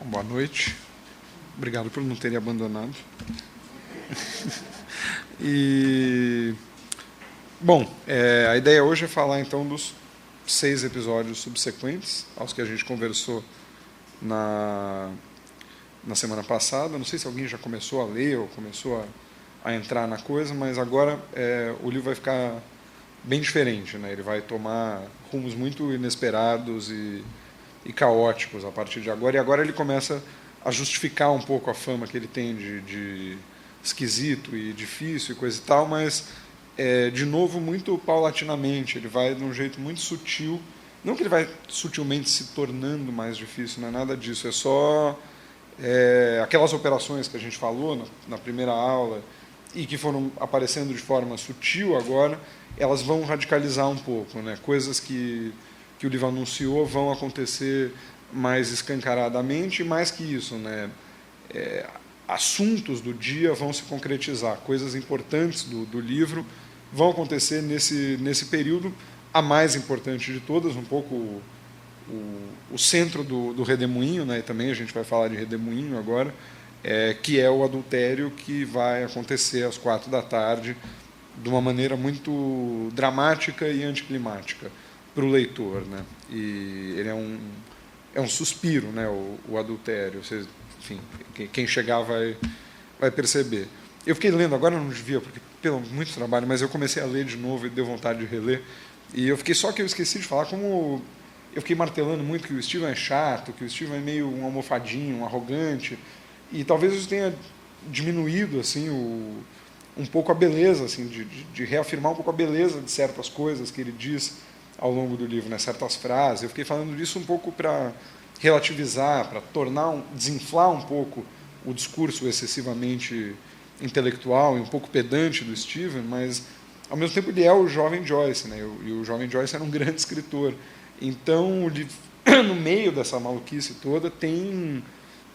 Boa noite. Obrigado por não terem abandonado. A ideia hoje é falar então dos 6 episódios subsequentes aos que a gente conversou na semana passada. Não sei se alguém já começou a ler ou começou a entrar na coisa, mas agora o livro vai ficar bem diferente, né? Ele vai tomar rumos muito inesperados e caóticos a partir de agora, e agora ele começa a justificar um pouco a fama que ele tem de esquisito e difícil e coisa e tal, mas, de novo, muito paulatinamente, ele vai de um jeito muito sutil, não que ele vai sutilmente se tornando mais difícil, não é nada disso, é só aquelas operações que a gente falou na primeira aula e que foram aparecendo de forma sutil agora, elas vão radicalizar um pouco, né? Coisas que o livro anunciou vão acontecer mais escancaradamente, e mais que isso, né? Assuntos do dia vão se concretizar, coisas importantes do livro vão acontecer nesse período, a mais importante de todas, um pouco o centro do redemoinho, né? E também a gente vai falar de redemoinho agora, que é o adultério que vai acontecer às 4 da tarde, de uma maneira muito dramática e anticlimática para o leitor, né? E ele é um suspiro, né? O adultério. Você, enfim, quem chegar vai perceber. Eu fiquei lendo, agora não devia, porque pelo muito trabalho, mas eu comecei a ler de novo e deu vontade de reler. E eu fiquei, só que eu esqueci de falar, como eu fiquei martelando muito que o Steven é chato, que o Steven é meio um almofadinho, um arrogante, e talvez isso tenha diminuído assim um pouco a beleza, assim, de reafirmar um pouco a beleza de certas coisas que ele diz ao longo do livro, né, certas frases. Eu fiquei falando disso um pouco para relativizar, para desinflar um pouco o discurso excessivamente intelectual e um pouco pedante do Steven, mas ao mesmo tempo ele é o jovem Joyce, né, e o jovem Joyce era um grande escritor. Então, no meio dessa maluquice toda, tem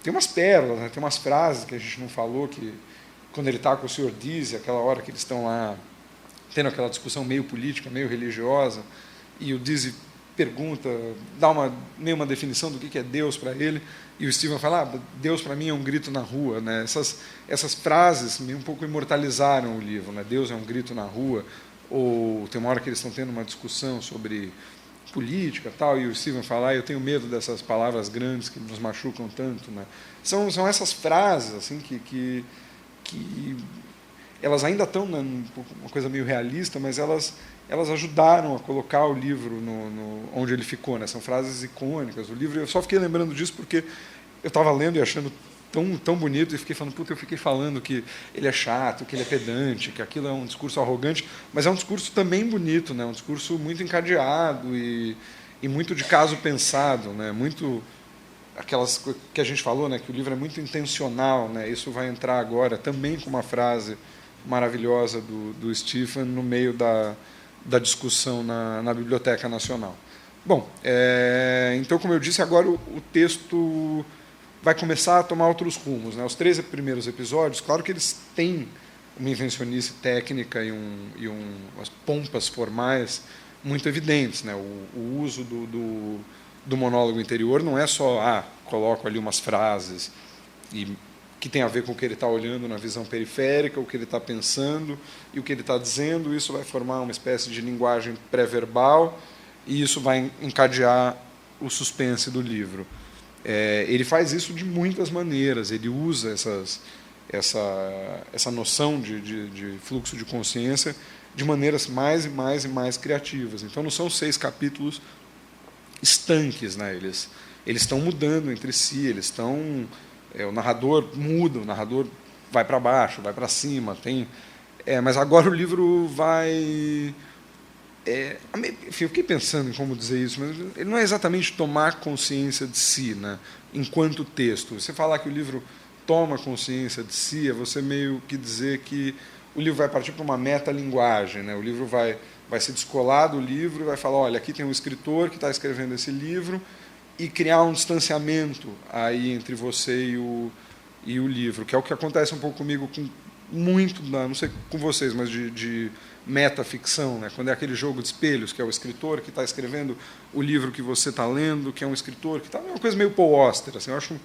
umas pérolas, né, tem umas frases que a gente não falou, que quando ele está com o Sr. Dizzy, aquela hora que eles estão lá tendo aquela discussão meio política, meio religiosa, e o Dizzy pergunta, dá meio uma definição do que é Deus para ele, e o Steven fala, Deus para mim é um grito na rua, né? Essas frases meio um pouco imortalizaram o livro, né? Deus é um grito na rua, ou tem uma hora que eles estão tendo uma discussão sobre política tal, e o Steven fala, eu tenho medo dessas palavras grandes que nos machucam tanto, né? São essas frases assim que elas ainda estão uma coisa meio realista, mas elas ajudaram a colocar o livro onde ele ficou, né? São frases icônicas. O livro, eu só fiquei lembrando disso porque eu estava lendo e achando tão bonito, e fiquei falando, eu fiquei falando que ele é chato, que ele é pedante, que aquilo é um discurso arrogante, mas é um discurso também bonito, né? Um discurso muito encadeado e muito de caso pensado, né? Muito aquelas que a gente falou, né, que o livro é muito intencional, né? Isso vai entrar agora também com uma frase maravilhosa do Stephen no meio da discussão na Biblioteca Nacional. Bom, então, como eu disse, agora o texto vai começar a tomar outros rumos, né? Os 3 primeiros episódios, claro que eles têm uma invencionice técnica e umas pompas formais muito evidentes, né? O uso do monólogo interior não é só, coloco ali umas frases que tem a ver com o que ele está olhando na visão periférica, o que ele está pensando e o que ele está dizendo. Isso vai formar uma espécie de linguagem pré-verbal e isso vai encadear o suspense do livro. Ele faz isso de muitas maneiras, ele usa essa noção de fluxo de consciência de maneiras mais e mais e mais criativas. Então, não são 6 capítulos estanques, né? Eles estão mudando entre si, o narrador muda, o narrador vai para baixo, vai para cima, mas agora o livro vai... enfim, eu fiquei pensando em como dizer isso, mas ele não é exatamente tomar consciência de si, né, enquanto texto. Você falar que o livro toma consciência de si, é você meio que dizer que o livro vai partir para uma metalinguagem, né? O livro vai se descolar do livro e vai falar, olha, aqui tem um escritor que está escrevendo esse livro, e criar um distanciamento aí entre você e o livro, que é o que acontece um pouco comigo muito, não sei com vocês, mas de metaficção, né? Quando é aquele jogo de espelhos, que é o escritor que está escrevendo o livro que você está lendo, que é um escritor que está... É uma coisa meio Paul Auster, assim, eu acho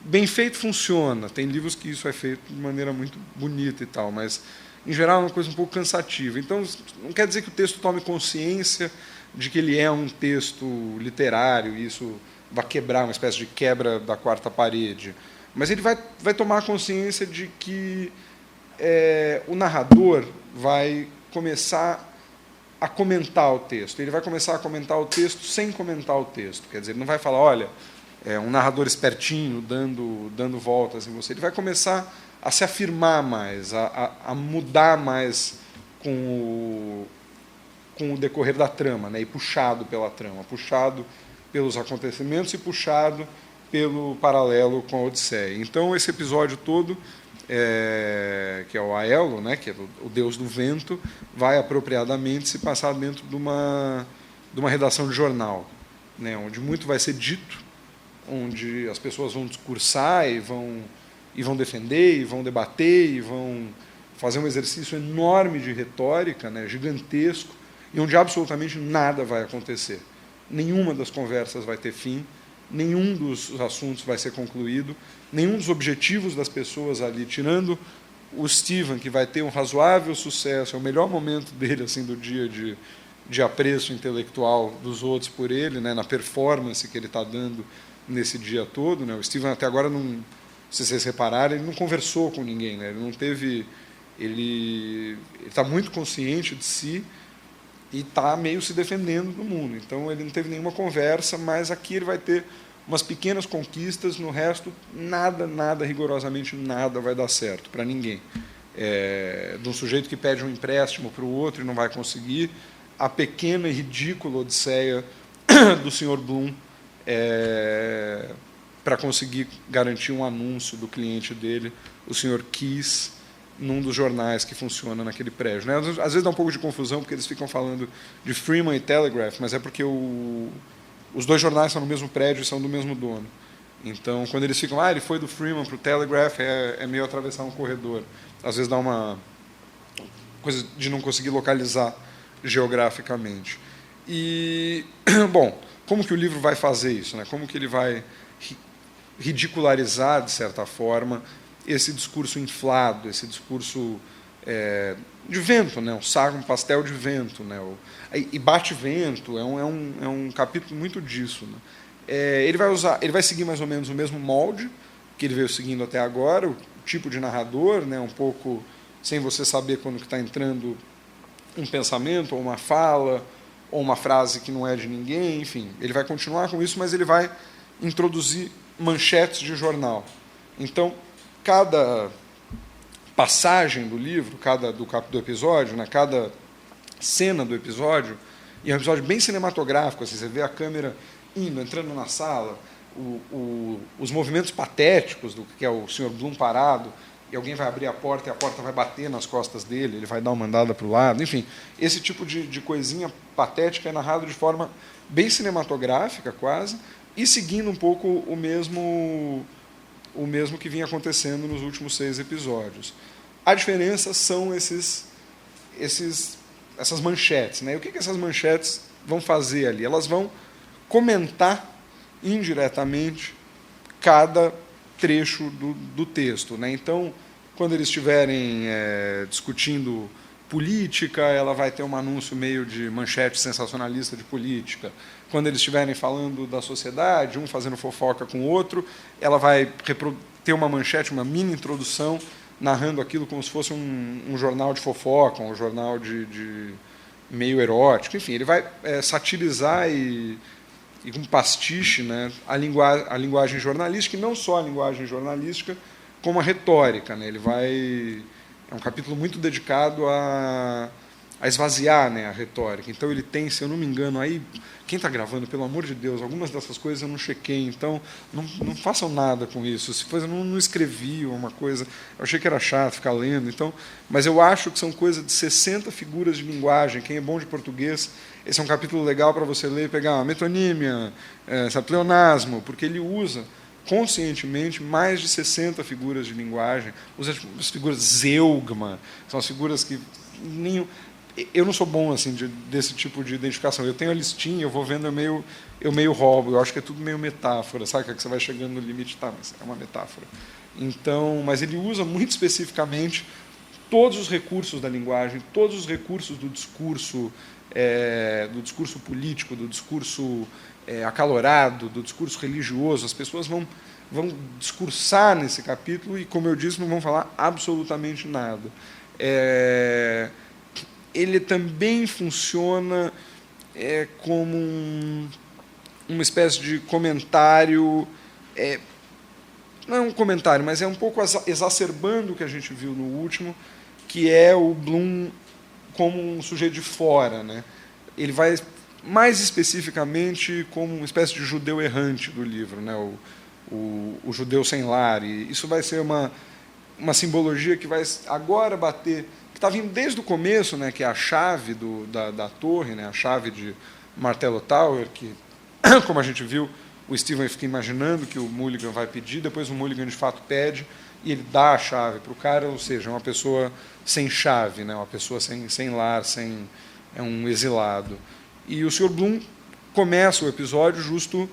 bem feito, funciona. Tem livros que isso é feito de maneira muito bonita e tal, mas, em geral, é uma coisa um pouco cansativa. Então, não quer dizer que o texto tome consciência de que ele é um texto literário, e isso vai quebrar, uma espécie de quebra da quarta parede. Mas ele vai tomar consciência de que o narrador vai começar a comentar o texto. Ele vai começar a comentar o texto sem comentar o texto. Quer dizer, ele não vai falar, olha, um narrador espertinho dando voltas em você. Ele vai começar a se afirmar mais, a mudar mais com o decorrer da trama, né? E puxado pela trama, puxado pelos acontecimentos e puxado pelo paralelo com a Odisseia. Então, esse episódio todo, que é o Aelo, né, que é o deus do vento, vai apropriadamente se passar dentro de uma redação de jornal, né, onde muito vai ser dito, onde as pessoas vão discursar e vão defender, e vão debater, e vão fazer um exercício enorme de retórica, né, gigantesco, e onde absolutamente nada vai acontecer. Nenhuma das conversas vai ter fim, nenhum dos assuntos vai ser concluído, nenhum dos objetivos das pessoas ali, tirando o Stephen, que vai ter um razoável sucesso, é o melhor momento dele assim, do dia de apreço intelectual dos outros por ele, né, na performance que ele está dando nesse dia todo. Né. O Stephen até agora, não, se vocês repararem, ele não conversou com ninguém, né, ele não teve... Ele está muito consciente de si, e está meio se defendendo do mundo. Então, ele não teve nenhuma conversa, mas aqui ele vai ter umas pequenas conquistas, no resto, nada, rigorosamente nada vai dar certo para ninguém. De um sujeito que pede um empréstimo para o outro e não vai conseguir, a pequena e ridícula odisseia do Sr. Bloom para conseguir garantir um anúncio do cliente dele, o Sr. Keys, num dos jornais que funciona naquele prédio. Né? Às vezes dá um pouco de confusão, porque eles ficam falando de Freeman e Telegraph, mas é porque os dois jornais são no mesmo prédio e são do mesmo dono. Então, quando eles ficam, ele foi do Freeman para o Telegraph, é meio atravessar um corredor. Às vezes dá uma coisa de não conseguir localizar geograficamente. E, bom, como que o livro vai fazer isso? Né? Como que ele vai ridicularizar, de certa forma, esse discurso inflado, esse discurso de vento, né? Um pastel de vento, né? E bate-vento é um capítulo muito disso. Né? Ele vai seguir mais ou menos o mesmo molde que ele veio seguindo até agora, o tipo de narrador, né? Um pouco sem você saber quando que está entrando um pensamento, ou uma fala, ou uma frase que não é de ninguém, enfim. Ele vai continuar com isso, mas ele vai introduzir manchetes de jornal. Então, cada passagem do livro, do episódio, né, cada cena do episódio, e é um episódio bem cinematográfico, assim, você vê a câmera entrando na sala, os movimentos patéticos do que é o Sr. Bloom parado, e alguém vai abrir a porta e a porta vai bater nas costas dele, ele vai dar uma andada para o lado, enfim, esse tipo de coisinha patética é narrado de forma bem cinematográfica, quase, e seguindo um pouco o mesmo que vinha acontecendo nos últimos 6 episódios. A diferença são essas manchetes. Né? E o que essas manchetes vão fazer ali? Elas vão comentar indiretamente cada trecho do texto. Né? Então, quando eles estiverem discutindo política, ela vai ter um anúncio meio de manchete sensacionalista de política. Quando eles estiverem falando da sociedade, um fazendo fofoca com o outro, ela vai ter uma manchete, uma mini introdução, narrando aquilo como se fosse um jornal de fofoca, um jornal de meio erótico. Enfim, ele vai satirizar e com pastiche, né, a linguagem jornalística, e não só a linguagem jornalística, como a retórica. Né? É um capítulo muito dedicado a esvaziar, né, a retórica. Então, ele tem, se eu não me engano, aí, quem está gravando, pelo amor de Deus, algumas dessas coisas eu não chequei, então não façam nada com isso. Se fosse, eu não escrevi uma coisa, eu achei que era chato ficar lendo, então, mas eu acho que são coisas de 60 figuras de linguagem. Quem é bom de português, esse é um capítulo legal para você ler e pegar metonímia, pleonasmo, porque ele usa conscientemente mais de 60 figuras de linguagem, usa as figuras zeugma, são as figuras que eu não sou bom assim desse tipo de identificação. Eu tenho a listinha, eu vou vendo, eu meio roubo. Eu acho que é tudo meio metáfora, sabe? Que você vai chegando no limite, tá, mas é uma metáfora. Então, mas ele usa muito especificamente todos os recursos da linguagem, todos os recursos do discurso político, do discurso acalorado, do discurso religioso. As pessoas vão discursar nesse capítulo e, como eu disse, não vão falar absolutamente nada. Ele também funciona como uma espécie de comentário, não é um comentário, mas é um pouco exacerbando o que a gente viu no último, que é o Bloom como um sujeito de fora, né? Ele vai mais especificamente como uma espécie de judeu errante do livro, né? O judeu sem lar. E isso vai ser uma simbologia que vai agora bater, que está vindo desde o começo, né? Que é a chave da torre, né? A chave de Martello Tower, que, como a gente viu, o Steven fica imaginando que o Mulligan vai pedir, depois o Mulligan de fato pede, e ele dá a chave para o cara, ou seja, uma pessoa sem chave, né? Uma pessoa sem lar, é um exilado. E o Sr. Bloom começa o episódio justo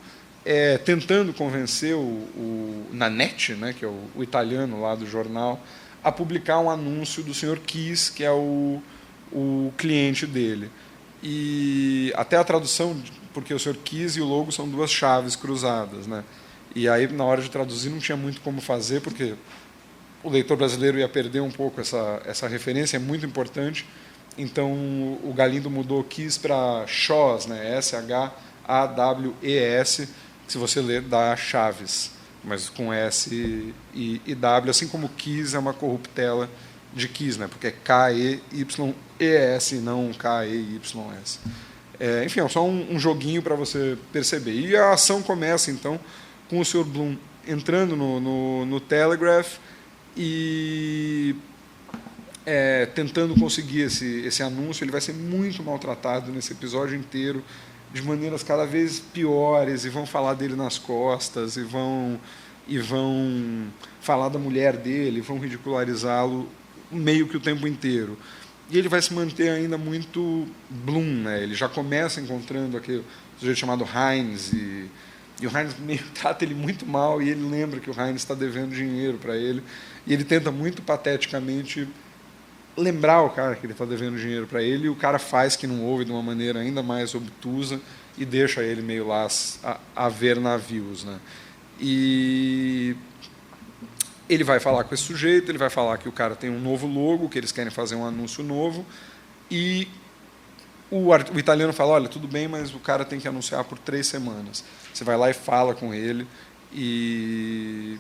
tentando convencer o Nanette, né, que é o italiano lá do jornal, a publicar um anúncio do Sr. Keyes, que é o cliente dele. E até a tradução, porque o Sr. Keyes e o logo são duas chaves cruzadas, né? E aí, na hora de traduzir, não tinha muito como fazer, porque o leitor brasileiro ia perder um pouco essa referência, é muito importante. Então, o Galindo mudou Keyes para Shaws, né? S-H-A-W-E-S, que se você ler, dá Chaves, mas com S e W, assim como Keyes é uma corruptela de Keyes, né? Porque é K-E-Y-E-S, não K-E-Y-S. Enfim, é só um joguinho para você perceber. E a ação começa, então, com o Sr. Bloom entrando no Telegraph e tentando conseguir esse anúncio. Ele vai ser muito maltratado nesse episódio inteiro, de maneiras cada vez piores, e vão falar dele nas costas, e vão falar da mulher dele, vão ridicularizá-lo meio que o tempo inteiro. E ele vai se manter ainda muito Bloom, né? Ele já começa encontrando aquele sujeito chamado Heinz, e o Heinz meio trata ele muito mal, e ele lembra que o Heinz está devendo dinheiro para ele, e ele tenta muito pateticamente lembrar o cara que ele está devendo dinheiro para ele, e o cara faz que não ouve de uma maneira ainda mais obtusa e deixa ele meio lá a ver navios, né? E ele vai falar com esse sujeito, ele vai falar que o cara tem um novo logo, que eles querem fazer um anúncio novo, e o italiano fala, olha, tudo bem, mas o cara tem que anunciar por 3 semanas. Você vai lá e fala com ele e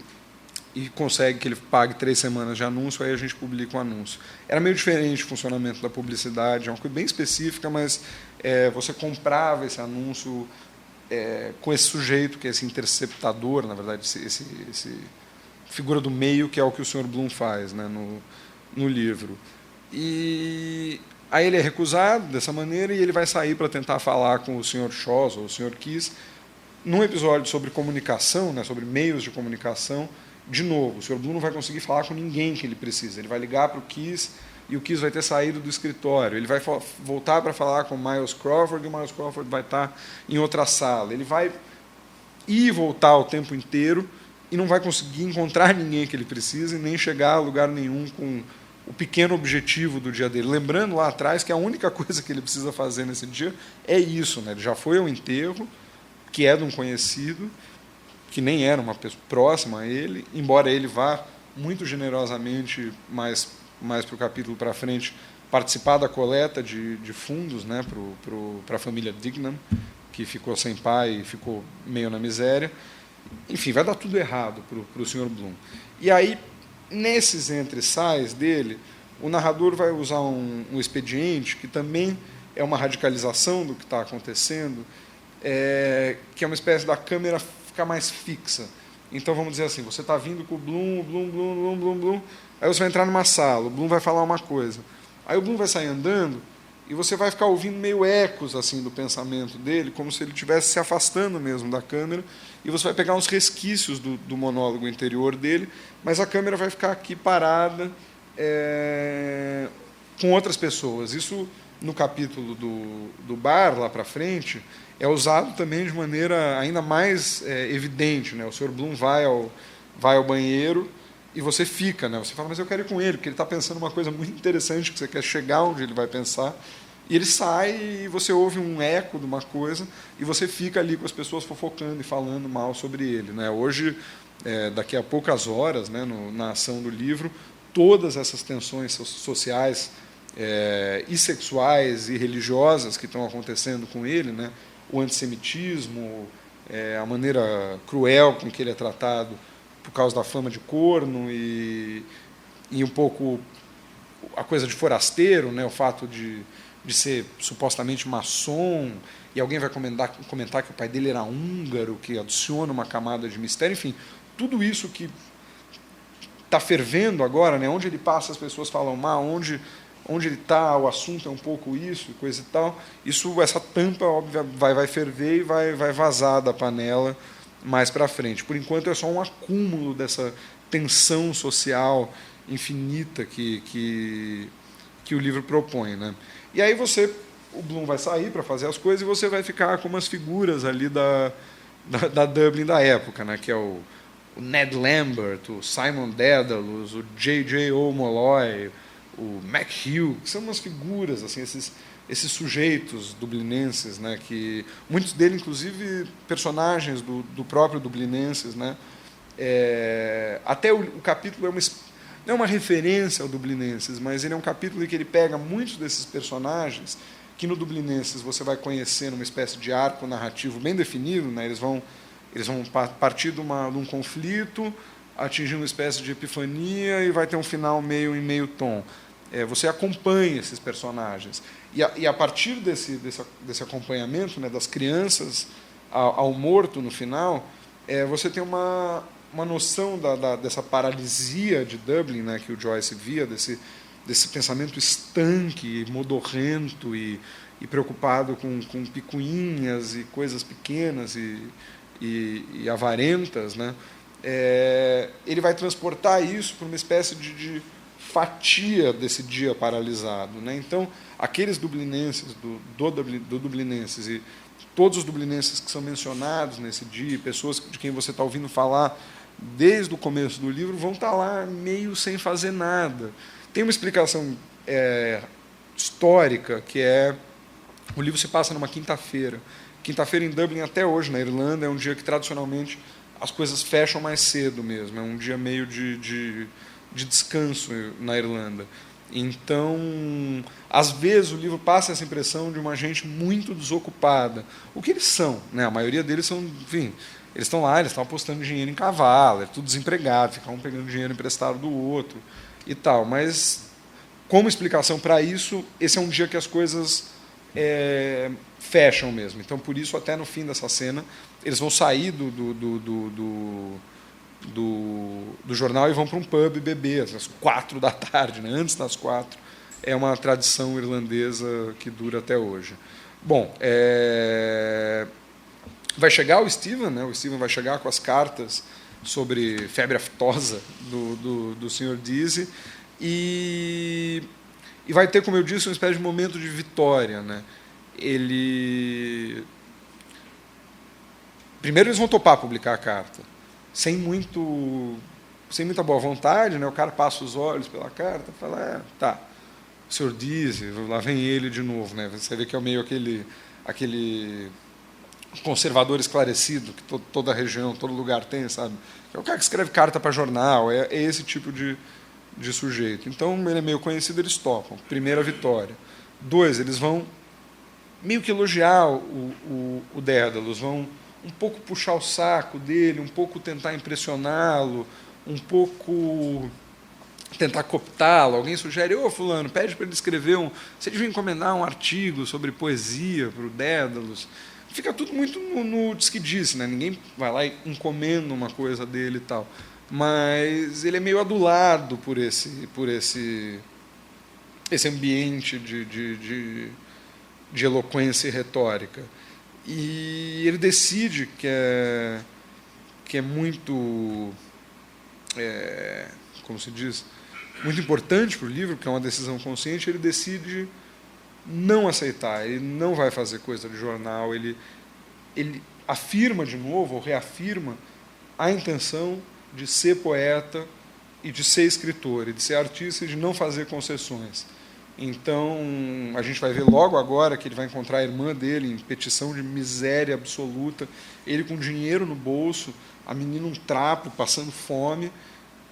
consegue que ele pague 3 semanas de anúncio, aí a gente publica o anúncio. Era meio diferente o funcionamento da publicidade, é uma coisa bem específica, mas você comprava esse anúncio com esse sujeito, que é esse interceptador, na verdade, esse figura do meio, que é o que o Sr. Bloom faz, né, no livro. E aí ele é recusado dessa maneira, e ele vai sair para tentar falar com o Sr. Shaws, ou o Sr. Keyes, num episódio sobre comunicação, né, sobre meios de comunicação. De novo, o Sr. Bloom não vai conseguir falar com ninguém que ele precisa. Ele vai ligar para o Keyes, e o Keyes vai ter saído do escritório. Ele vai voltar para falar com o Miles Crawford, e o Miles Crawford vai estar em outra sala. Ele vai ir e voltar o tempo inteiro e não vai conseguir encontrar ninguém que ele precisa e nem chegar a lugar nenhum com o pequeno objetivo do dia dele. Lembrando lá atrás que a única coisa que ele precisa fazer nesse dia é isso, né? Ele já foi ao enterro, que é de um conhecido, que nem era uma pessoa próxima a ele, embora ele vá muito generosamente mais para o capítulo para frente participar da coleta de fundos, né, para a família Dignam, que ficou sem pai e ficou meio na miséria. Enfim, vai dar tudo errado para o Sr. Bloom. E aí, nesses entre-sais dele, o narrador vai usar um expediente que também é uma radicalização do que está acontecendo, que é uma espécie da câmera ficar mais fixa. Então, vamos dizer assim, você está vindo com o Bloom, aí você vai entrar numa sala, o Bloom vai falar uma coisa. Aí o Bloom vai sair andando e você vai ficar ouvindo meio ecos assim do pensamento dele, como se ele estivesse se afastando mesmo da câmera, e você vai pegar uns resquícios do monólogo interior dele, mas a câmera vai ficar aqui parada com outras pessoas. Isso, no capítulo do bar, lá para frente, é usado também de maneira ainda mais evidente, né? O Sr. Bloom vai ao banheiro e você fica, né? Você fala, mas eu quero ir com ele, porque ele está pensando uma coisa muito interessante, que você quer chegar onde ele vai pensar, e ele sai e você ouve um eco de uma coisa e você fica ali com as pessoas fofocando e falando mal sobre ele, né? Hoje, daqui a poucas horas, né, na ação do livro, todas essas tensões sociais e sexuais e religiosas que estão acontecendo com ele, né? O antissemitismo, a maneira cruel com que ele é tratado por causa da fama de corno e um pouco a coisa de forasteiro, né? O fato de ser supostamente maçom, e alguém vai comentar que o pai dele era húngaro, que adiciona uma camada de mistério, enfim, tudo isso que está fervendo agora, né? Onde ele passa as pessoas falam mal, onde ele está, o assunto é um pouco isso, coisa e tal. Essa tampa, óbvio, vai ferver e vai vazar da panela mais para frente. Por enquanto é só um acúmulo dessa tensão social infinita que o livro propõe, né? E aí o Bloom vai sair para fazer as coisas e você vai ficar com umas figuras ali da Dublin da época, né? Que é o Ned Lambert, o Simon Dedalus, o J.J. O'Molloy, o McHugh, que são umas figuras, assim, esses sujeitos dublinenses, né, que muitos deles, inclusive, personagens do próprio Dublinenses, né, até o capítulo não é uma referência ao Dublinenses, mas ele é um capítulo em que ele pega muitos desses personagens que no Dublinenses você vai conhecer numa espécie de arco narrativo bem definido, né, eles vão partir de um conflito, atingir uma espécie de epifania e vai ter um final meio em meio tom. Você acompanha esses personagens. E a partir desse acompanhamento, né, das crianças ao morto no final, você tem uma noção dessa paralisia de Dublin, né, que o Joyce via, desse pensamento estanque, modorrento e preocupado com picuinhas e coisas pequenas e avarentas, né? Ele vai transportar isso para uma espécie de fatia desse dia paralisado, né? Então, aqueles dublinenses do Dublinenses e todos os dublinenses que são mencionados nesse dia, pessoas de quem você está ouvindo falar desde o começo do livro, vão estar lá meio sem fazer nada. Tem uma explicação histórica, que o livro se passa numa quinta-feira. Quinta-feira em Dublin, até hoje, na Irlanda, é um dia que, tradicionalmente, as coisas fecham mais cedo mesmo. É um dia meio de descanso na Irlanda. Então, às vezes, o livro passa essa impressão de uma gente muito desocupada. O que eles são, né? A maioria deles são, enfim, eles estão lá, eles estão apostando dinheiro em cavalo, é tudo desempregado, ficam um pegando dinheiro emprestado do outro e tal. Mas, como explicação para isso, esse é um dia que as coisas fecham mesmo. Então, por isso, até no fim dessa cena, eles vão sair do jornal e vão para um pub beber às 4 da tarde, né? Antes das 4. É uma tradição irlandesa que dura até hoje. Bom, vai chegar o Stephen, né? O Stephen vai chegar com as cartas sobre febre aftosa do Sr. Deasy e vai ter, como eu disse, uma espécie de momento de vitória, né? Primeiro eles vão topar publicar a carta, sem muita boa vontade, né? O cara passa os olhos pela carta e fala, tá, o Sr. Deasy, lá vem ele de novo, né? Você vê que é meio aquele conservador esclarecido que toda a região, todo lugar tem, sabe? É o cara que escreve carta para jornal, é esse tipo de sujeito. Então, ele é meio conhecido, eles topam. Primeira vitória. 2, eles vão meio que elogiar o Dédalus, vão um pouco puxar o saco dele, um pouco tentar impressioná-lo, um pouco tentar cooptá-lo. Alguém sugere, fulano, pede para ele escrever você devia encomendar um artigo sobre poesia para o Dédalus. Fica tudo muito no diz que disse, né? Ninguém vai lá e encomenda uma coisa dele e tal. Mas ele é meio adulado por esse esse ambiente de eloquência e retórica. E ele decide que é muito, como se diz, muito importante para o livro, que é uma decisão consciente. Ele decide não aceitar, ele não vai fazer coisa de jornal, ele afirma de novo, ou reafirma, a intenção de ser poeta e de ser escritor, e de ser artista e de não fazer concessões. Então, a gente vai ver logo agora que ele vai encontrar a irmã dele em petição de miséria absoluta, ele com dinheiro no bolso, a menina um trapo, passando fome,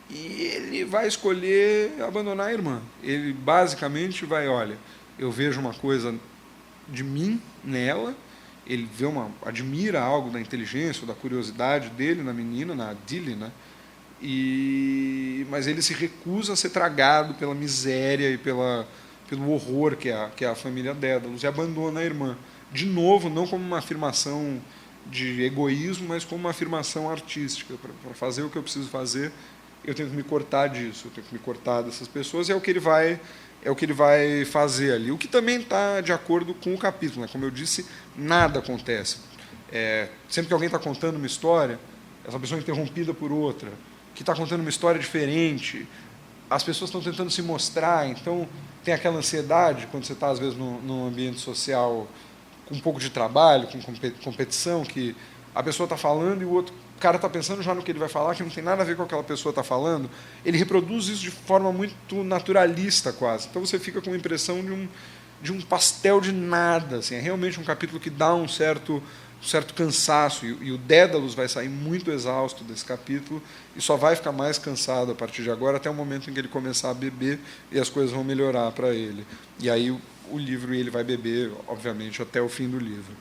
e ele vai escolher abandonar a irmã. Ele basicamente vai, olha, eu vejo uma coisa de mim nela, ele admira algo da inteligência, ou da curiosidade dele na menina, na Dilly, né? Mas ele se recusa a ser tragado pela miséria e pelo horror que é a família Dédalus, e abandona a irmã. De novo, não como uma afirmação de egoísmo, mas como uma afirmação artística. Para fazer o que eu preciso fazer, eu tenho que me cortar disso, eu tenho que me cortar dessas pessoas, e é o que ele vai fazer ali. O que também está de acordo com o capítulo, né? Como eu disse, nada acontece. Sempre que alguém está contando uma história, essa pessoa é interrompida por outra, que está contando uma história diferente, as pessoas estão tentando se mostrar, então tem aquela ansiedade quando você está, às vezes, num ambiente social com um pouco de trabalho, com competição, que a pessoa está falando e o outro cara está pensando já no que ele vai falar, que não tem nada a ver com aquela pessoa está falando. Ele reproduz isso de forma muito naturalista, quase. Então você fica com a impressão de um pastel de nada. Assim. É realmente um capítulo que dá um certo cansaço, e o Dédalus vai sair muito exausto desse capítulo e só vai ficar mais cansado a partir de agora, até o momento em que ele começar a beber e as coisas vão melhorar para ele. E aí o livro, ele vai beber, obviamente, até o fim do livro.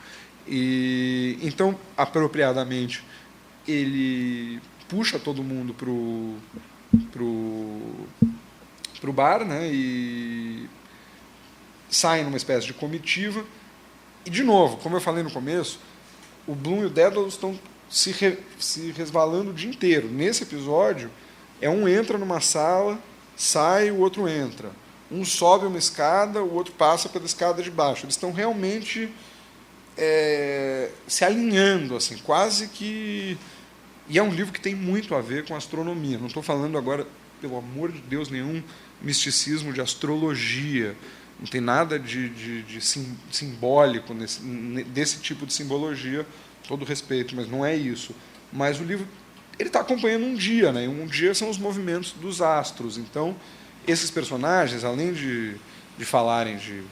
E então, apropriadamente, ele puxa todo mundo pro bar, né, e sai numa espécie de comitiva. E, de novo, como eu falei no começo, o Bloom e o Dédalus estão se resvalando o dia inteiro. Nesse episódio, um entra numa sala, sai, o outro entra. Um sobe uma escada, o outro passa pela escada de baixo. Eles estão realmente se alinhando, assim, quase que... E é um livro que tem muito a ver com astronomia. Não estou falando agora, pelo amor de Deus, nenhum misticismo de astrologia. Não tem nada de simbólico desse tipo de simbologia, todo respeito, mas não é isso. Mas o livro ele está acompanhando um dia, né? E um dia são os movimentos dos astros. Então, esses personagens, além de falarem de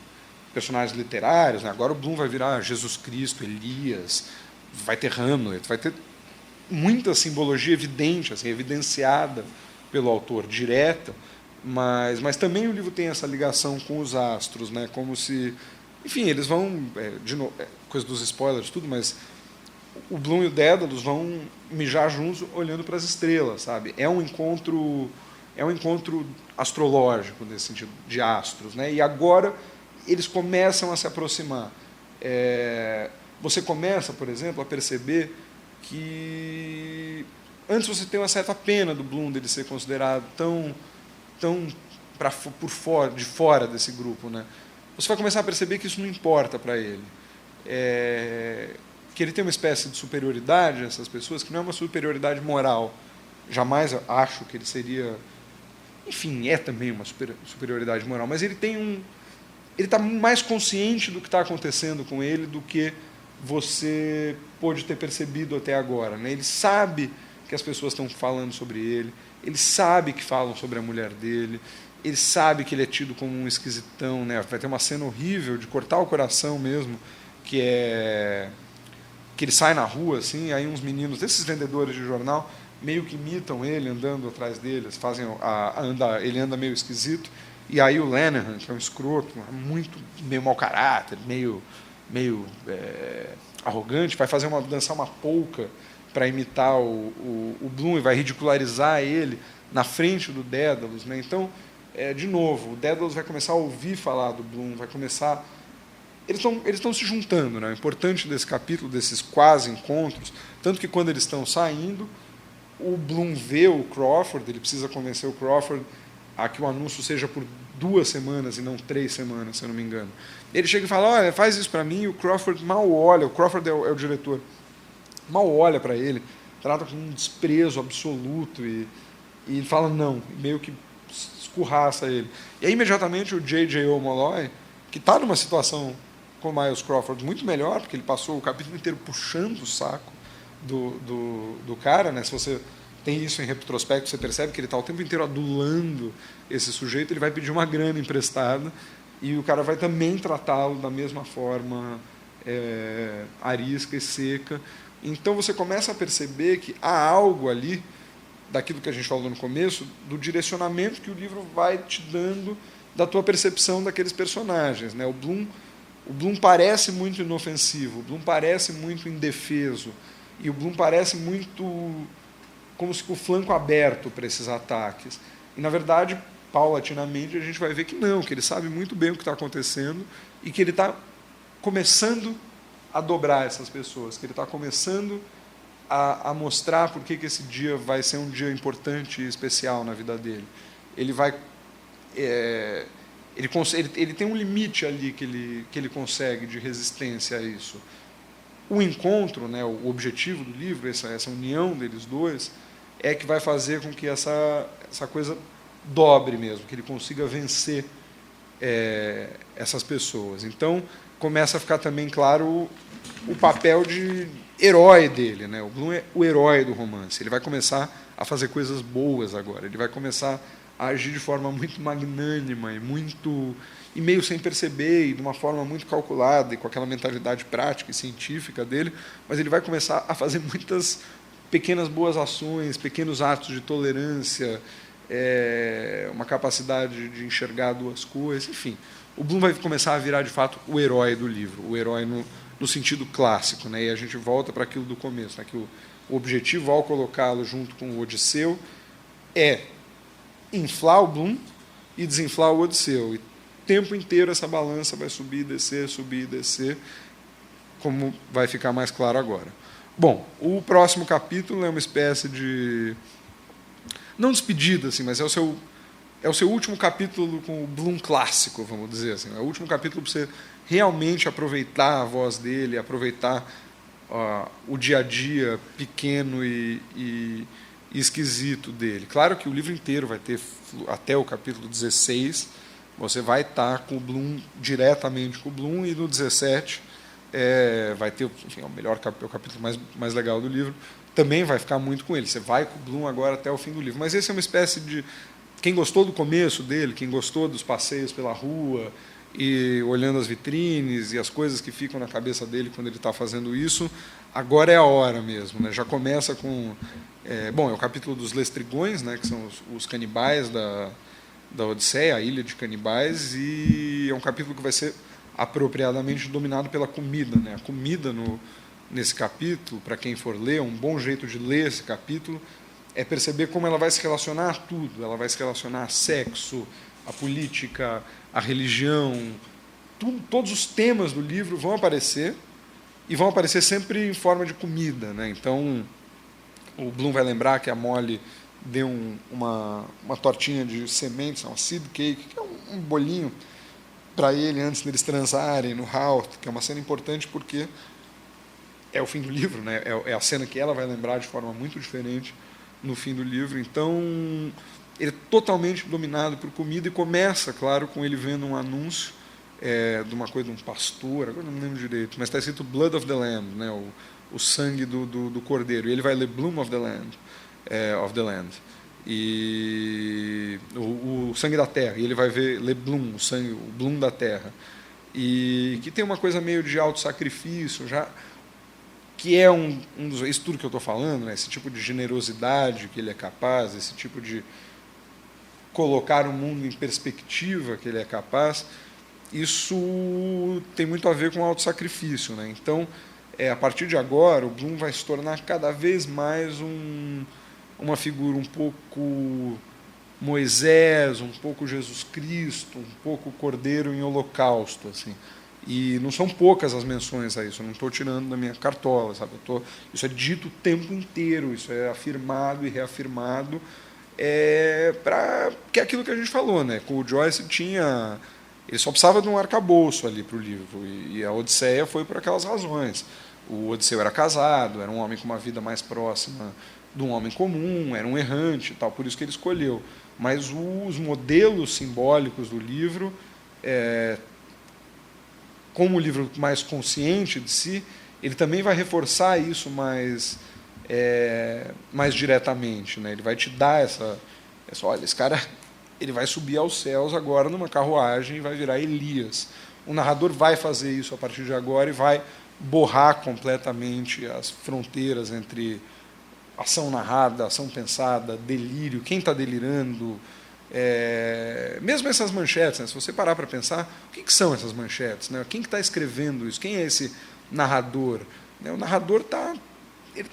personagens literários, né? Agora o Bloom vai virar Jesus Cristo, Elias, vai ter Hamlet, vai ter muita simbologia evidente, assim, evidenciada pelo autor, direta. Mas também o livro tem essa ligação com os astros, né? Como se... Enfim, eles vão... de novo, coisa dos spoilers, tudo, mas o Bloom e o Dédalus vão mijar juntos olhando para as estrelas, sabe? É um encontro astrológico, nesse sentido, de astros, né? E agora eles começam a se aproximar. Você começa, por exemplo, a perceber que... Antes você tem uma certa pena do Bloom dele ser considerado tão de fora desse grupo, né? Você vai começar a perceber que isso não importa para ele, que ele tem uma espécie de superioridade a essas pessoas, que não é uma superioridade moral. Jamais acho que ele seria, enfim, é também uma superioridade moral, mas ele está mais consciente do que está acontecendo com ele do que você pôde ter percebido até agora, né? Ele sabe que as pessoas estão falando sobre ele, ele sabe que falam sobre a mulher dele, ele sabe que ele é tido como um esquisitão, né? Vai ter uma cena horrível de cortar o coração mesmo, que ele sai na rua, assim, aí uns meninos, desses vendedores de jornal, meio que imitam ele, andando atrás deles, ele anda meio esquisito, e aí o Lenihan, que é um escroto, meio mau caráter, meio arrogante, vai dançar uma polca para imitar o Bloom e vai ridicularizar ele na frente do Dédalus, né? Então, de novo, o Dédalus vai começar a ouvir falar do Bloom, vai começar... Eles estão se juntando, né? O importante desse capítulo, desses quase encontros, tanto que quando eles estão saindo, o Bloom vê o Crawford, ele precisa convencer o Crawford a que o anúncio seja por 2 semanas e não 3 semanas, se eu não me engano. Ele chega e fala, olha, faz isso para mim, e o Crawford mal olha, o Crawford é o diretor, mal olha para ele, trata com um desprezo absoluto e fala não, meio que escurraça ele. E aí, imediatamente, o J.J. O'Malley, que está numa situação com o Miles Crawford muito melhor, porque ele passou o capítulo inteiro puxando o saco do cara, né? Se você tem isso em retrospecto, você percebe que ele está o tempo inteiro adulando esse sujeito, ele vai pedir uma grana emprestada e o cara vai também tratá-lo da mesma forma arisca e seca. Então você começa a perceber que há algo ali, daquilo que a gente falou no começo, do direcionamento que o livro vai te dando da tua percepção daqueles personagens, né? O Bloom parece muito inofensivo, o Bloom parece muito indefeso, e o Bloom parece muito como se com o flanco aberto para esses ataques. E, na verdade, paulatinamente, a gente vai ver que não, que ele sabe muito bem o que está acontecendo e que ele está começando a dobrar essas pessoas, que ele está começando a mostrar por que esse dia vai ser um dia importante e especial na vida dele. Ele vai... Ele tem um limite ali que ele consegue de resistência a isso. O encontro, né, o objetivo do livro, essa união deles dois, é que vai fazer com que essa coisa dobre mesmo, que ele consiga vencer essas pessoas. Então, começa a ficar também claro o papel de herói dele, né? O Bloom é o herói do romance. Ele vai começar a fazer coisas boas agora. Ele vai começar a agir de forma muito magnânima e meio sem perceber, e de uma forma muito calculada, e com aquela mentalidade prática e científica dele, mas ele vai começar a fazer muitas pequenas boas ações, pequenos atos de tolerância, uma capacidade de enxergar duas coisas, enfim. O Bloom vai começar a virar, de fato, o herói do livro, o herói no sentido clássico, né? E a gente volta para aquilo do começo, né? Que o objetivo, ao colocá-lo junto com o Odisseu, é inflar o Bloom e desinflar o Odisseu. E o tempo inteiro essa balança vai subir e descer, como vai ficar mais claro agora. Bom, o próximo capítulo é uma espécie de... não despedida, assim, mas é o seu último capítulo com o Bloom clássico, vamos dizer assim. É o último capítulo para você realmente aproveitar a voz dele, aproveitar o dia a dia pequeno e esquisito dele. Claro que o livro inteiro vai ter, até o capítulo 16, você vai estar com o Bloom, diretamente com o Bloom, e no 17 vai ter, enfim, o capítulo mais legal do livro, também vai ficar muito com ele. Você vai com o Bloom agora até o fim do livro. Mas esse é uma espécie de... Quem gostou do começo dele, quem gostou dos passeios pela rua e olhando as vitrines e as coisas que ficam na cabeça dele quando ele está fazendo isso, agora é a hora mesmo, né? Já começa com... é o capítulo dos Lestrigões, né, que são os canibais da Odisseia, a ilha de canibais, e é um capítulo que vai ser apropriadamente dominado pela comida, né? A comida nesse capítulo, para quem for ler, um bom jeito de ler esse capítulo é perceber como ela vai se relacionar a tudo. Ela vai se relacionar a sexo, a política, a religião. Todos os temas do livro vão aparecer, e vão aparecer sempre em forma de comida, né? Então, o Bloom vai lembrar que a Molly deu uma tortinha de sementes, uma seed cake, que é um bolinho para ele antes deles transarem no House, que é uma cena importante porque é o fim do livro, né? É a cena que ela vai lembrar de forma muito diferente no fim do livro. Então, ele é totalmente dominado por comida, e começa, claro, com ele vendo um anúncio de uma coisa de um pastor, agora não lembro direito, mas está escrito Blood of the Lamb, né? O sangue do cordeiro, e ele vai ler Bloom of the Land, e o sangue da terra, e ele vai ler Bloom, o Bloom da terra, e que tem uma coisa meio de autossacrifício, já, que é isso tudo que eu estou falando, né? Esse tipo de generosidade que ele é capaz, esse tipo de colocar o mundo em perspectiva que ele é capaz, isso tem muito a ver com o autossacrifício, né? Então, a partir de agora, o Bloom vai se tornar cada vez mais uma figura um pouco Moisés, um pouco Jesus Cristo, um pouco Cordeiro em holocausto, assim. E não são poucas as menções a isso, eu não estou tirando da minha cartola, sabe? Isso é dito o tempo inteiro, isso é afirmado e reafirmado, que é aquilo que a gente falou, né? Com o Joyce ele só precisava de um arcabouço ali para o livro, e a Odisseia foi por aquelas razões. O Odisseu era casado, era um homem com uma vida mais próxima de um homem comum, era um errante, tal, por isso que ele escolheu. Mas os modelos simbólicos do livro, como o livro mais consciente de si, ele também vai reforçar isso mais diretamente, né? Ele vai te dar olha, esse cara, ele vai subir aos céus agora numa carruagem e vai virar Elias. O narrador vai fazer isso a partir de agora e vai borrar completamente as fronteiras entre ação narrada, ação pensada, delírio, quem está delirando. Mesmo essas manchetes, né? Se você parar para pensar, o que são essas manchetes? Né? Quem que está escrevendo isso? Quem é esse narrador? O narrador está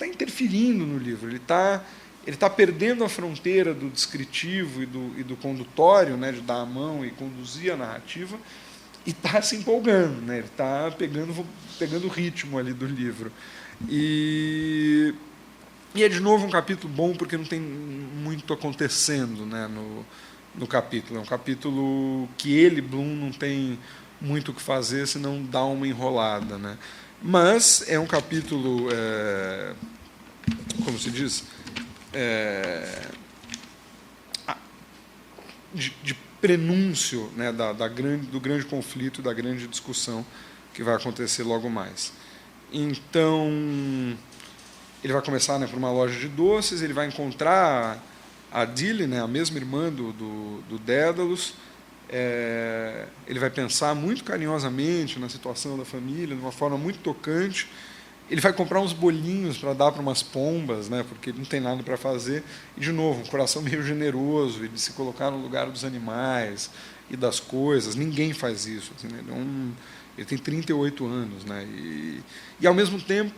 interferindo no livro, ele está perdendo a fronteira do descritivo e do condutório, né? De dar a mão e conduzir a narrativa, e está se empolgando, né? Ele está pegando o ritmo ali do livro. E é, de novo, um capítulo bom, porque não tem muito acontecendo, né, no capítulo. É um capítulo que Bloom, não tem muito o que fazer, senão dar uma enrolada. Né? Mas é um capítulo, como se diz, de prenúncio, né, do grande conflito, da grande discussão que vai acontecer logo mais. Então, ele vai começar, né, por uma loja de doces, ele vai encontrar a Dile, né, a mesma irmã do Dédalus. Ele vai pensar muito carinhosamente na situação da família, de uma forma muito tocante. Ele vai comprar uns bolinhos para dar para umas pombas, né, porque ele não tem nada para fazer. E, de novo, um coração meio generoso, de se colocar no lugar dos animais e das coisas. Ninguém faz isso. Assim, né? Ele tem 38 anos. Né, e, ao mesmo tempo,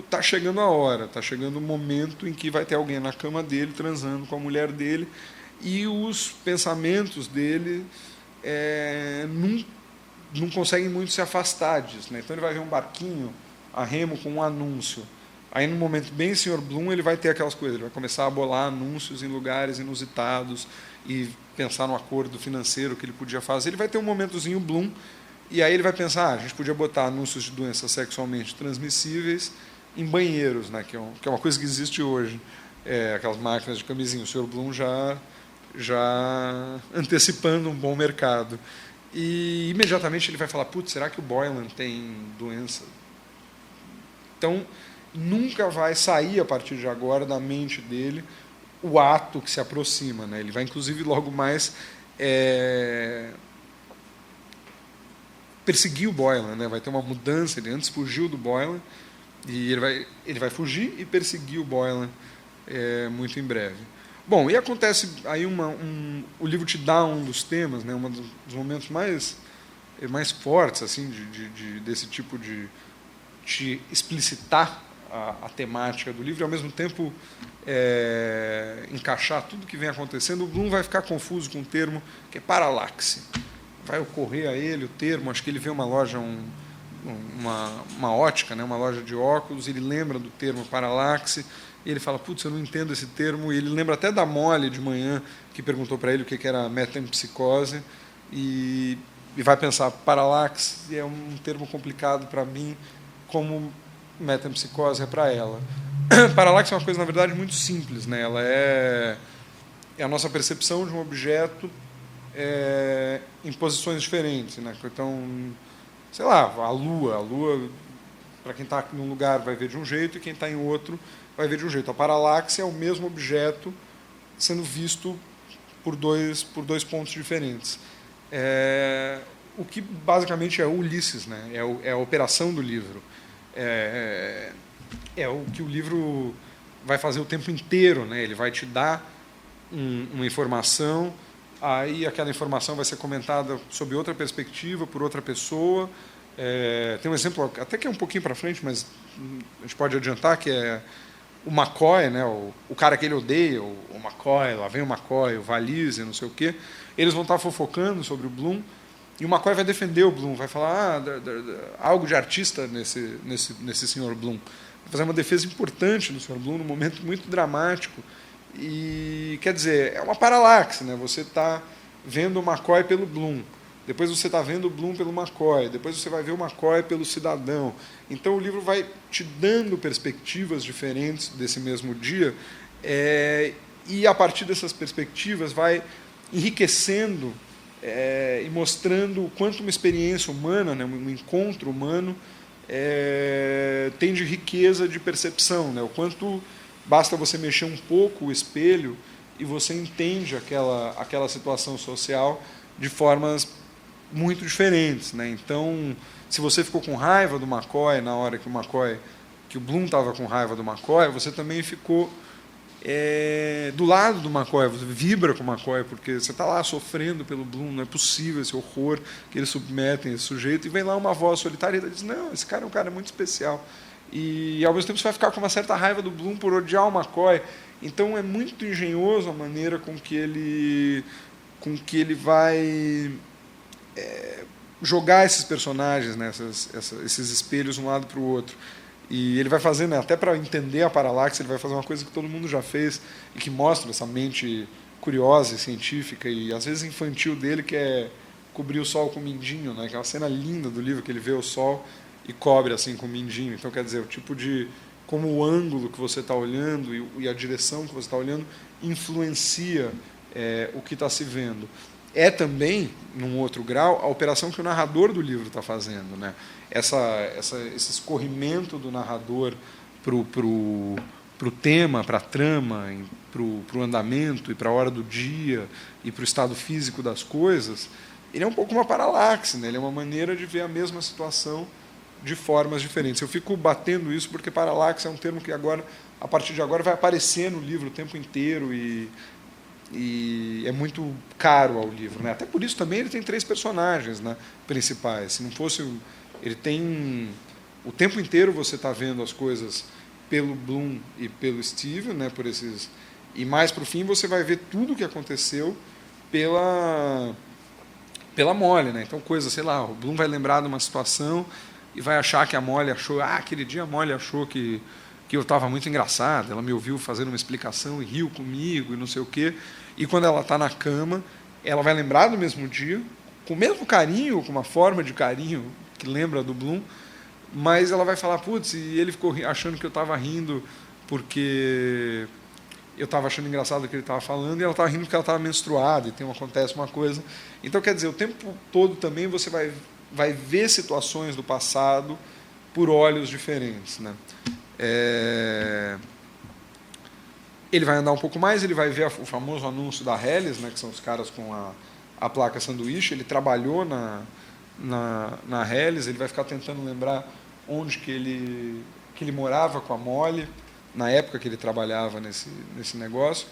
está chegando a hora, está chegando o momento em que vai ter alguém na cama dele, transando com a mulher dele, e os pensamentos dele não conseguem muito se afastar disso. Né? Então, ele vai ver um barquinho a remo com um anúncio. Aí, no momento bem Sr. Bloom, ele vai ter aquelas coisas, ele vai começar a bolar anúncios em lugares inusitados e pensar no acordo financeiro que ele podia fazer. Ele vai ter um momentozinho Bloom, e aí ele vai pensar, a gente podia botar anúncios de doenças sexualmente transmissíveis em banheiros, né, que é uma coisa que existe hoje, aquelas máquinas de camisinha. O Sr. Bloom já antecipando um bom mercado. E, imediatamente, ele vai falar, putz, será que o Boylan tem doença? Então, nunca vai sair, a partir de agora, da mente dele o ato que se aproxima. Né? Ele vai, inclusive, logo mais perseguir o Boylan. Né? Vai ter uma mudança. Ele antes fugiu do Boylan, e ele vai fugir e perseguir o Boylan muito em breve. Bom, e acontece aí o livro te dá um dos temas, né? Um dos momentos mais fortes assim, desse tipo de explicitar a temática do livro e, ao mesmo tempo, encaixar tudo que vem acontecendo. O Bloom vai ficar confuso com um termo que é paralaxe. Vai ocorrer a ele o termo, acho que ele vê uma loja, uma ótica, né, uma loja de óculos, ele lembra do termo paralaxe, e ele fala, putz, eu não entendo esse termo, e ele lembra até da Molly de manhã, que perguntou para ele o que era metempsicose, e vai pensar, paralaxe é um termo complicado para mim, como metempsicose é para ela. Paralaxe é uma coisa, na verdade, muito simples. Né? Ela é a nossa percepção de um objeto em posições diferentes. Né? Então, sei lá, a Lua, para quem está num lugar vai ver de um jeito, e quem está em outro vai ver de um jeito. A paralaxe é o mesmo objeto sendo visto por dois pontos diferentes. O que basicamente é o Ulisses, né? É a operação do livro. É o que o livro vai fazer o tempo inteiro. Né? Ele vai te dar uma informação, aí aquela informação vai ser comentada sob outra perspectiva, por outra pessoa. Tem um exemplo, até que é um pouquinho para frente, mas a gente pode adiantar, que é o McCoy, né? o cara que ele odeia, o McCoy, lá vem o McCoy, o Valise, não sei o quê. Eles vão estar fofocando sobre o Bloom, e o McCoy vai defender o Bloom, vai falar algo de artista nesse Sr. Bloom. Vai fazer uma defesa importante do Sr. Bloom, num momento muito dramático, E, quer dizer, é uma paralaxe, né? Você está vendo o McCoy pelo Bloom, depois você está vendo o Bloom pelo McCoy, depois você vai ver o McCoy pelo cidadão. Então o livro vai te dando perspectivas diferentes desse mesmo dia, e a partir dessas perspectivas vai enriquecendo e mostrando o quanto uma experiência humana, né, um encontro humano, tem de riqueza de percepção, né? O quanto basta você mexer um pouco o espelho e você entende aquela situação social de formas muito diferentes, né? Então, se você ficou com raiva do McCoy na hora que o Bloom estava com raiva do McCoy, você também ficou do lado do McCoy, você vibra com o McCoy, porque você está lá sofrendo pelo Bloom, não é possível esse horror que eles submetem a esse sujeito, e vem lá uma voz solitária e diz, não, esse cara é um cara muito especial. E, ao mesmo tempo, você vai ficar com uma certa raiva do Bloom por odiar o McCoy. Então, é muito engenhoso a maneira com que ele vai jogar esses personagens, né, esses espelhos de um lado para o outro. E ele vai fazer, né, até para entender a paralaxe, ele vai fazer uma coisa que todo mundo já fez e que mostra essa mente curiosa e científica e às vezes infantil dele, que é cobrir o sol com o mindinho, né, aquela cena linda do livro que ele vê o sol e cobre assim com o mindinho. Então, quer dizer, o tipo de como o ângulo que você está olhando e a direção que você está olhando influencia o que está se vendo. É também, num outro grau, a operação que o narrador do livro está fazendo, né? Esse escorrimento do narrador para o tema, para a trama, para o andamento e para a hora do dia e para o estado físico das coisas, ele é um pouco uma paralaxe, né? Ele é uma maneira de ver a mesma situação de formas diferentes. Eu fico batendo isso porque paralaxe é um termo que agora, a partir de agora, vai aparecer no livro o tempo inteiro e é muito caro ao livro, né? Até por isso também ele tem 3 personagens, né, principais. Se não fosse, ele tem o tempo inteiro você está vendo as coisas pelo Bloom e pelo Steve, né, por esses, e mais para o fim você vai ver tudo o que aconteceu pela Molly, né? Então coisa, sei lá, o Bloom vai lembrar de uma situação e vai achar que a Molly achou, aquele dia a Molly achou que eu estava muito engraçado, ela me ouviu fazendo uma explicação e riu comigo e não sei o quê. E quando ela está na cama, ela vai lembrar do mesmo dia, com o mesmo carinho, com uma forma de carinho que lembra do Bloom, mas ela vai falar, putz, e ele ficou achando que eu estava rindo porque eu estava achando engraçado o que ele estava falando, e ela estava rindo porque ela estava menstruada, e acontece uma coisa. Então, quer dizer, o tempo todo também você vai ver situações do passado por olhos diferentes, né? Ele vai andar um pouco mais, ele vai ver o famoso anúncio da Helles, né, que são os caras com a placa sanduíche. Ele trabalhou na Helles, ele vai ficar tentando lembrar onde que ele morava com a Molly, na época que ele trabalhava nesse negócio.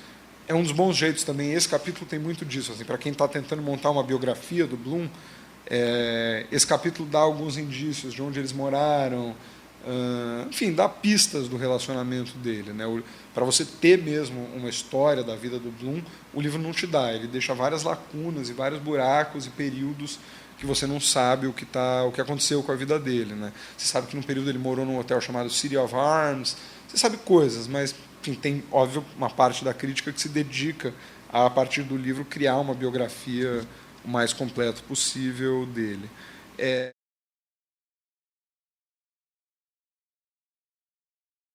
É um dos bons jeitos também, esse capítulo tem muito disso, assim, para quem está tentando montar uma biografia do Bloom, esse capítulo dá alguns indícios de onde eles moraram, enfim, dá pistas do relacionamento dele, né? Para você ter mesmo uma história da vida do Bloom, o livro não te dá, ele deixa várias lacunas e vários buracos e períodos que você não sabe o que aconteceu com a vida dele, né? Você sabe que num período ele morou num hotel chamado City of Arms, você sabe coisas, mas enfim, tem, óbvio, uma parte da crítica que se dedica a partir do livro, criar uma biografia o mais completa possível dele.